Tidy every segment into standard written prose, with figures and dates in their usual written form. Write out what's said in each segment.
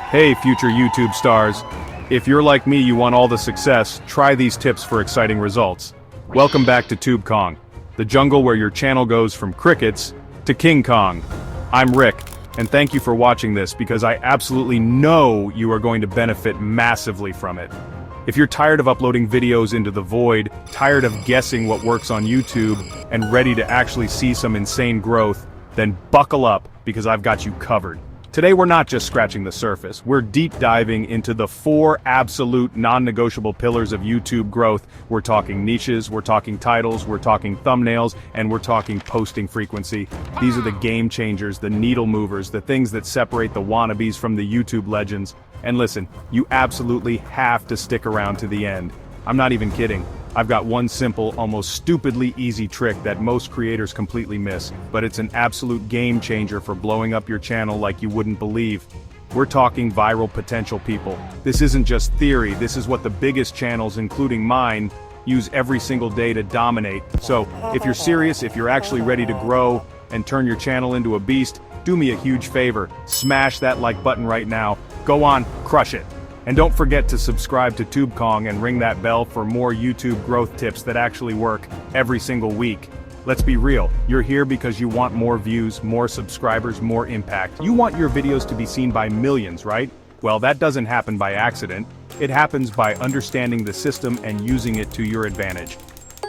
Hey, future YouTube stars. If you're like me, you want all the success, try these tips for exciting results. Welcome back to Tube Kong, the jungle where your channel goes from crickets to King Kong. I'm Rick, and thank you for watching this because I absolutely know you are going to benefit massively from it. If you're tired of uploading videos into the void, tired of guessing what works on YouTube, and ready to actually see some insane growth, then buckle up because I've got you covered. Today we're not just scratching the surface, we're deep diving into the 4 absolute non-negotiable pillars of YouTube growth. We're talking niches, we're talking titles, we're talking thumbnails, and we're talking posting frequency. These are the game changers, the needle movers, the things that separate the wannabes from the YouTube legends. And listen, you absolutely have to stick around to the end. I'm not even kidding. I've got one simple, almost stupidly easy trick that most creators completely miss, but it's an absolute game changer for blowing up your channel like you wouldn't believe. We're talking viral potential, people. This isn't just theory, this is what the biggest channels, including mine, use every single day to dominate. So, if you're serious, if you're actually ready to grow and turn your channel into a beast, do me a huge favor, smash that like button right now. Go on, crush it. And don't forget to subscribe to Tube Kong and ring that bell for more YouTube growth tips that actually work every single week. Let's be real, you're here because you want more views, more subscribers, more impact. You want your videos to be seen by millions, right? Well, that doesn't happen by accident. It happens by understanding the system and using it to your advantage.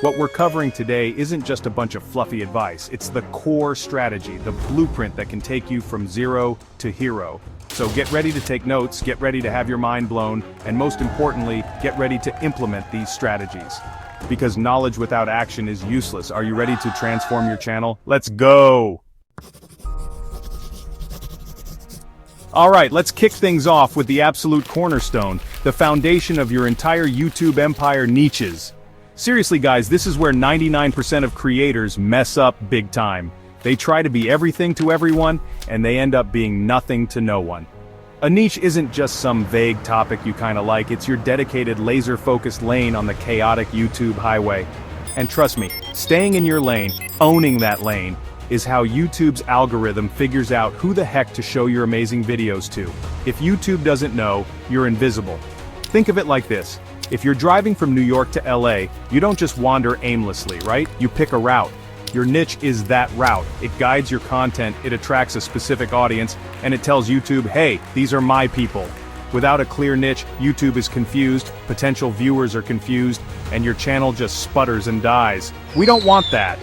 What we're covering today isn't just a bunch of fluffy advice, it's the core strategy, the blueprint that can take you from zero to hero. So get ready to take notes, get ready to have your mind blown, and most importantly, get ready to implement these strategies. Because knowledge without action is useless. Are you ready to transform your channel? Let's go! Alright, let's kick things off with the absolute cornerstone, the foundation of your entire YouTube empire: niches. Seriously guys, this is where 99% of creators mess up big time. They try to be everything to everyone, and they end up being nothing to no one. A niche isn't just some vague topic you kinda like, it's your dedicated laser-focused lane on the chaotic YouTube highway. And trust me, staying in your lane, owning that lane, is how YouTube's algorithm figures out who the heck to show your amazing videos to. If YouTube doesn't know, you're invisible. Think of it like this. If you're driving from New York to LA, you don't just wander aimlessly, right? You pick a route. Your niche is that route. It guides your content, it attracts a specific audience, and it tells YouTube, hey, these are my people. Without a clear niche, YouTube is confused, potential viewers are confused, and your channel just sputters and dies. We don't want that.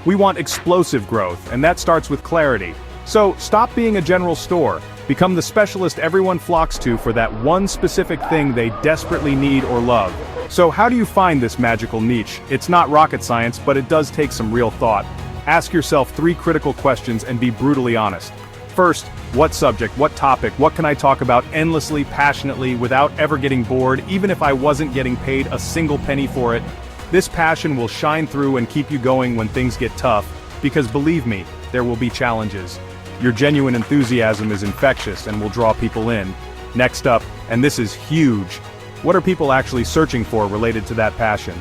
We want explosive growth, and that starts with clarity. So, stop being a general store. Become the specialist everyone flocks to for that one specific thing they desperately need or love. So how do you find this magical niche? It's not rocket science, but it does take some real thought. Ask yourself 3 critical questions and be brutally honest. First, what subject, what topic, what can I talk about endlessly, passionately, without ever getting bored, even if I wasn't getting paid a single penny for it? This passion will shine through and keep you going when things get tough, because believe me, there will be challenges. Your genuine enthusiasm is infectious and will draw people in. Next up, and this is huge, what are people actually searching for related to that passion?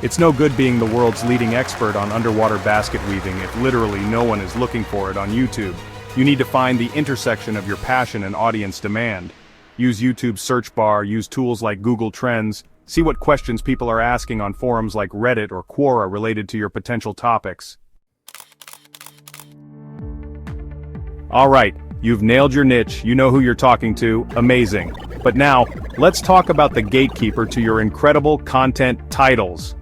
It's no good being the world's leading expert on underwater basket weaving if literally no one is looking for it on YouTube. You need to find the intersection of your passion and audience demand. Use YouTube's search bar, use tools like Google Trends, see what questions people are asking on forums like Reddit or Quora related to your potential topics. Alright, you've nailed your niche, you know who you're talking to, amazing. But now, let's talk about the gatekeeper to your incredible content: titles.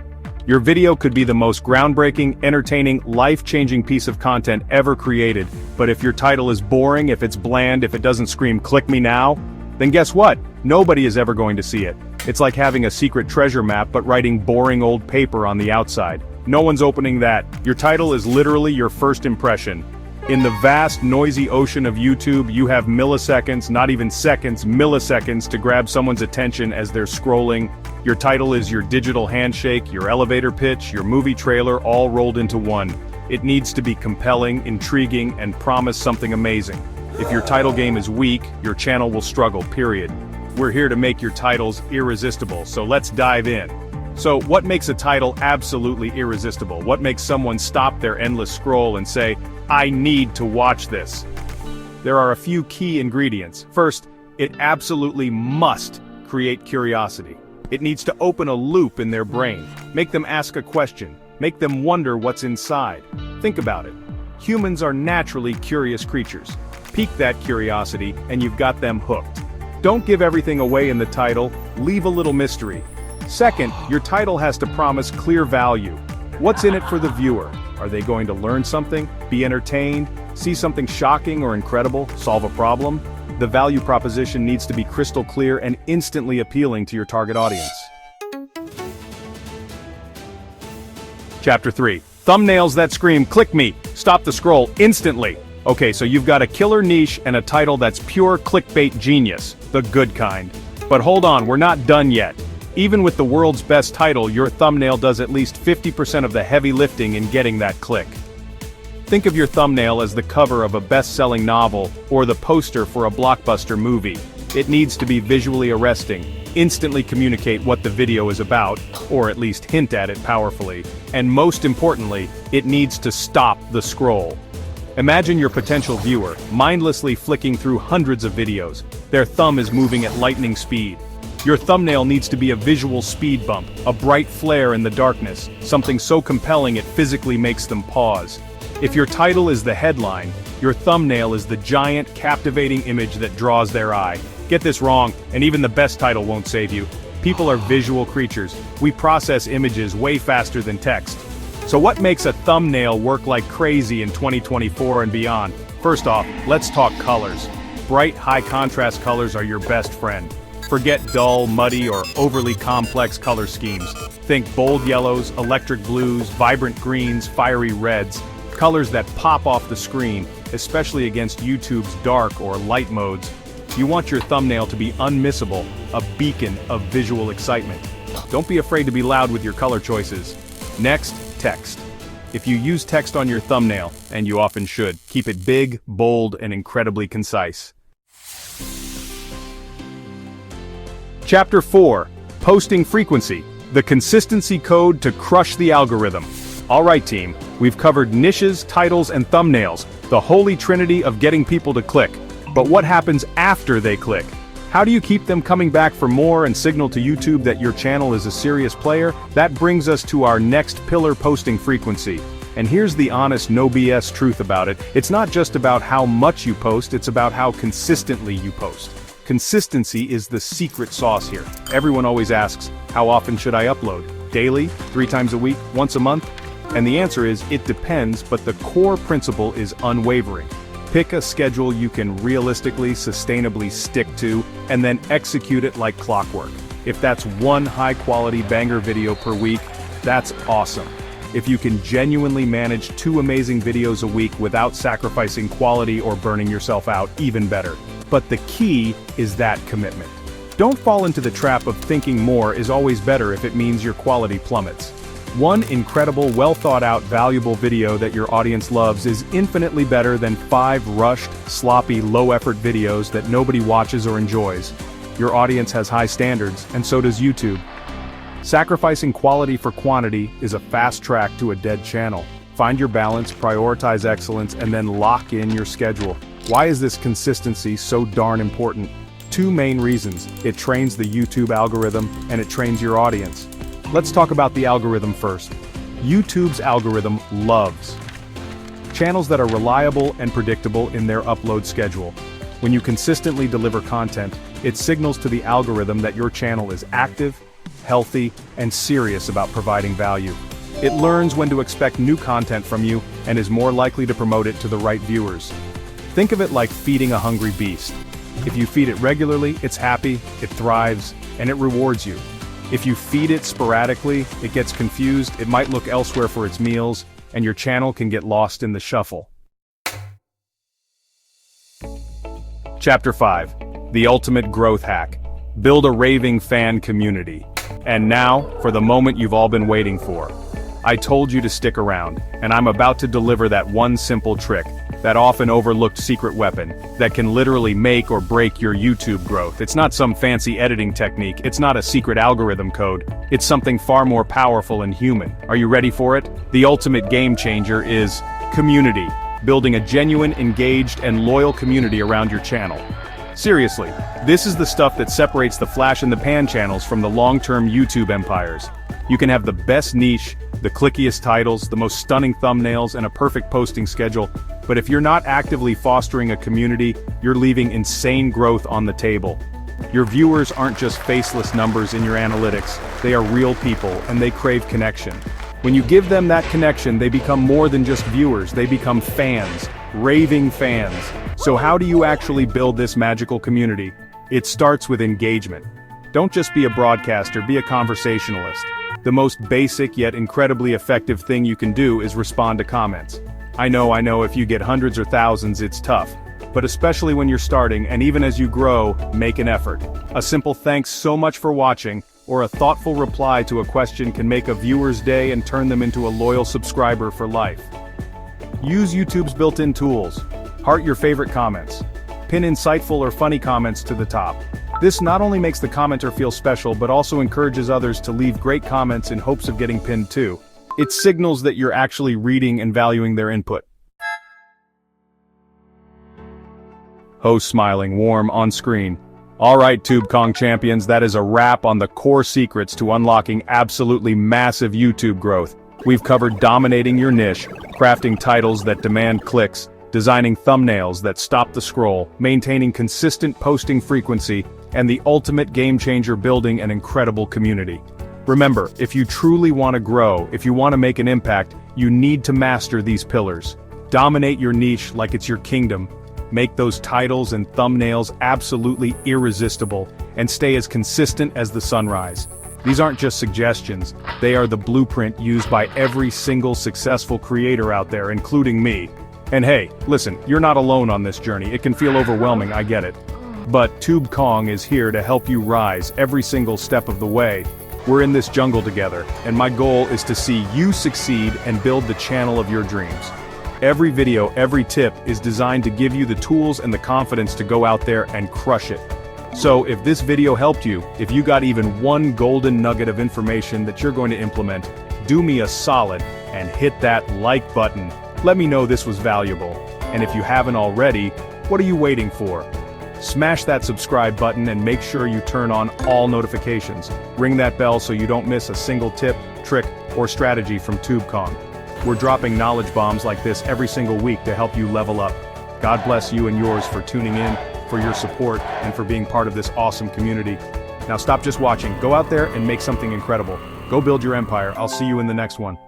Your video could be the most groundbreaking, entertaining, life-changing piece of content ever created, but if your title is boring, if it's bland, if it doesn't scream "click me now," then guess what? Nobody is ever going to see it. It's like having a secret treasure map but writing boring old paper on the outside. No one's opening that. Your title is literally your first impression. In the vast, noisy ocean of YouTube, you have milliseconds, not even seconds, milliseconds to grab someone's attention as they're scrolling. Your title is your digital handshake, your elevator pitch, your movie trailer, all rolled into one. It needs to be compelling, intriguing, and promise something amazing. If your title game is weak, your channel will struggle, period. We're here to make your titles irresistible, so let's dive in. So, what makes a title absolutely irresistible? What makes someone stop their endless scroll and say, I need to watch this? There are a few key ingredients. First, It absolutely must create curiosity. It needs to open a loop in their brain, make them ask a question, make them wonder what's inside. Think about it. Humans are naturally curious creatures. Pique that curiosity, and you've got them hooked. Don't give everything away in the title, leave a little mystery. Second, your title has to promise clear value. What's in it for the viewer? Are they going to learn something, be entertained, see something shocking or incredible, solve a problem? The value proposition needs to be crystal clear and instantly appealing to your target audience. Chapter 3. Thumbnails that scream, "Click me, stop the scroll instantly." Okay, so you've got a killer niche and a title that's pure clickbait genius, the good kind. But hold on, we're not done yet. Even with the world's best title, your thumbnail does at least 50% of the heavy lifting in getting that click. Think of your thumbnail as the cover of a best-selling novel or the poster for a blockbuster movie. It needs to be visually arresting, instantly communicate what the video is about, or at least hint at it powerfully, and most importantly, it needs to stop the scroll. Imagine your potential viewer, mindlessly flicking through hundreds of videos. Their thumb is moving at lightning speed. Your thumbnail needs to be a visual speed bump, a bright flare in the darkness, something so compelling it physically makes them pause. If your title is the headline, your thumbnail is the giant, captivating image that draws their eye. Get this wrong, and even the best title won't save you. People are visual creatures. We process images way faster than text. So what makes a thumbnail work like crazy in 2024 and beyond? First off, let's talk colors. Bright, high-contrast colors are your best friend. Forget dull, muddy, or overly complex color schemes. Think bold yellows, electric blues, vibrant greens, fiery reds. Colors that pop off the screen, especially against YouTube's dark or light modes. You want your thumbnail to be unmissable, a beacon of visual excitement. Don't be afraid to be loud with your color choices. Next, text. If you use text on your thumbnail, and you often should, keep it big, bold, and incredibly concise. Chapter 4. Posting frequency. The consistency code to crush the algorithm. Alright team, we've covered niches, titles, and thumbnails, the holy trinity of getting people to click. But what happens after they click? How do you keep them coming back for more and signal to YouTube that your channel is a serious player? That brings us to our next pillar, posting frequency. And here's the honest, no BS truth about it. It's not just about how much you post, it's about how consistently you post. Consistency is the secret sauce here. Everyone always asks, how often should I upload? Daily? 3 times a week? Once a month? And the answer is, it depends, but the core principle is unwavering. Pick a schedule you can realistically, sustainably stick to, and then execute it like clockwork. If that's one high-quality banger video per week, that's awesome. If you can genuinely manage 2 amazing videos a week without sacrificing quality or burning yourself out, even better. But the key is that commitment. Don't fall into the trap of thinking more is always better if it means your quality plummets. One incredible, well-thought-out, valuable video that your audience loves is infinitely better than 5 rushed, sloppy, low-effort videos that nobody watches or enjoys. Your audience has high standards, and so does YouTube. Sacrificing quality for quantity is a fast track to a dead channel. Find your balance, prioritize excellence, and then lock in your schedule. Why is this consistency so darn important? 2 main reasons. It trains the YouTube algorithm, and it trains your audience. Let's talk about the algorithm first. YouTube's algorithm loves channels that are reliable and predictable in their upload schedule. When you consistently deliver content, it signals to the algorithm that your channel is active, healthy, and serious about providing value. It learns when to expect new content from you and is more likely to promote it to the right viewers. Think of it like feeding a hungry beast. If you feed it regularly, it's happy, it thrives, and it rewards you. If you feed it sporadically, it gets confused, it might look elsewhere for its meals, and your channel can get lost in the shuffle. Chapter 5. The Ultimate Growth Hack. Build a raving fan community. And now, for the moment you've all been waiting for. I told you to stick around, and I'm about to deliver that one simple trick, that often overlooked secret weapon, that can literally make or break your YouTube growth. It's not some fancy editing technique, it's not a secret algorithm code, it's something far more powerful and human. Are you ready for it? The ultimate game changer is community. Building a genuine, engaged, and loyal community around your channel. Seriously, this is the stuff that separates the flash in the pan channels from the long-term YouTube empires. You can have the best niche, the clickiest titles, the most stunning thumbnails, and a perfect posting schedule, but if you're not actively fostering a community, you're leaving insane growth on the table. Your viewers aren't just faceless numbers in your analytics, they are real people, and they crave connection. When you give them that connection, they become more than just viewers, they become fans, raving fans. So how do you actually build this magical community? It starts with engagement. Don't just be a broadcaster, be a conversationalist. The most basic yet incredibly effective thing you can do is respond to comments. I know, if you get hundreds or thousands, it's tough. But especially when you're starting, and even as you grow, make an effort. A simple thanks so much for watching, or a thoughtful reply to a question can make a viewer's day and turn them into a loyal subscriber for life. Use YouTube's built-in tools. Heart your favorite comments. Pin insightful or funny comments to the top. This not only makes the commenter feel special but also encourages others to leave great comments in hopes of getting pinned too. It signals that you're actually reading and valuing their input. Host smiling, warm, on screen. Alright TubeKong champions, that is a wrap on the core secrets to unlocking absolutely massive YouTube growth. We've covered dominating your niche, crafting titles that demand clicks, designing thumbnails that stop the scroll, maintaining consistent posting frequency, and the ultimate game changer, building an incredible community. Remember, if you truly want to grow, if you want to make an impact, you need to master these pillars. Dominate your niche like it's your kingdom. Make those titles and thumbnails absolutely irresistible, and stay as consistent as the sunrise. These aren't just suggestions, they are the blueprint used by every single successful creator out there, including me. And hey, listen, you're not alone on this journey. It can feel overwhelming, I get it. But TubeKong is here to help you rise every single step of the way. We're in this jungle together, and my goal is to see you succeed and build the channel of your dreams. Every video, every tip is designed to give you the tools and the confidence to go out there and crush it. So if this video helped you, if you got even one golden nugget of information that you're going to implement, do me a solid and hit that like button. Let me know this was valuable. And if you haven't already, what are you waiting for? Smash that subscribe button and make sure you turn on all notifications. Ring that bell so you don't miss a single tip, trick, or strategy from TubeKong. We're dropping knowledge bombs like this every single week to help you level up. God bless you and yours for tuning in, for your support, and for being part of this awesome community. Now stop just watching. Go out there and make something incredible. Go build your empire. I'll see you in the next one.